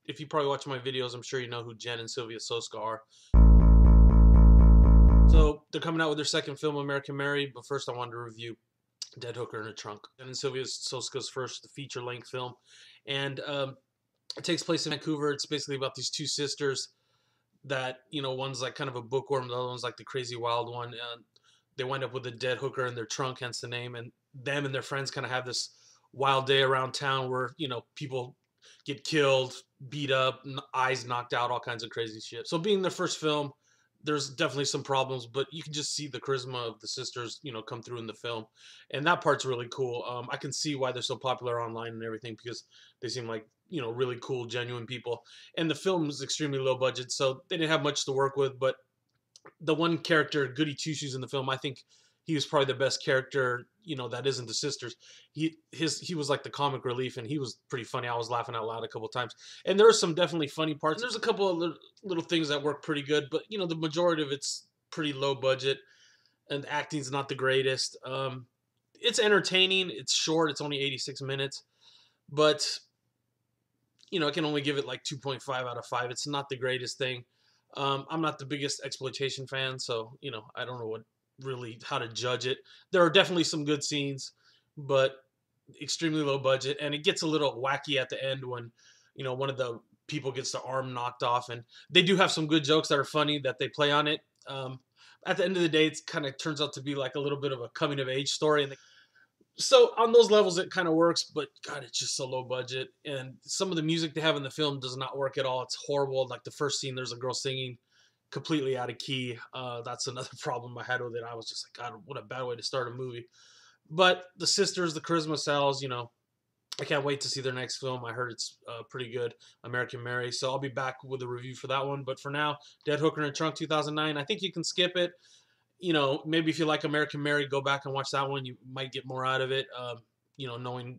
if you probably watch my videos, I'm sure you know who Jen and Sylvia Soska are. So they're coming out with their second film, American Mary. But first, I wanted to review Dead Hooker in a Trunk. And Sylvia Soska's first feature-length film, and it takes place in Vancouver. It's basically about these two sisters that, one's like kind of a bookworm, the other one's like the crazy wild one. They wind up with a dead hooker in their trunk, hence the name. And them and their friends kind of have this wild day around town where people get killed, beat up, eyes knocked out, all kinds of crazy shit. So being their first film, there's definitely some problems, but you can just see the charisma of the sisters, come through in the film, and that part's really cool. I can see why they're so popular online and everything, because they seem like really cool, genuine people. And the film is extremely low budget, so they didn't have much to work with. But the one character, Goody Two Shoes, in the film, I think he was probably the best character, that isn't the sisters. He was like the comic relief, and he was pretty funny. I was laughing out loud a couple times, and there are some definitely funny parts. And there's a couple of little things that work pretty good, but the majority of it's pretty low budget, and the acting's not the greatest. It's entertaining. It's short. It's only 86 minutes, but I can only give it like 2.5 out of 5. It's not the greatest thing. I'm not the biggest exploitation fan, so I don't know how to judge it. There are definitely some good scenes, but extremely low budget, and it gets a little wacky at the end when one of the people gets their arm knocked off, and they do have some good jokes that are funny that they play on it. At the end of the day, it kind of turns out to be like a little bit of a coming of age story, and so on those levels it kind of works, but God, it's just so low budget, and some of the music they have in the film does not work at all. It's horrible. Like the first scene, there's a girl singing completely out of key. That's another problem I had with it. I was just like, God, what a bad way to start a movie. But the sisters, the charisma sells. I can't wait to see their next film. I heard it's pretty good, American Mary. So I'll be back with a review for that one. But for now, Dead Hooker in a Trunk 2009. I think you can skip it. Maybe if you like American Mary, go back and watch that one. You might get more out of it. Knowing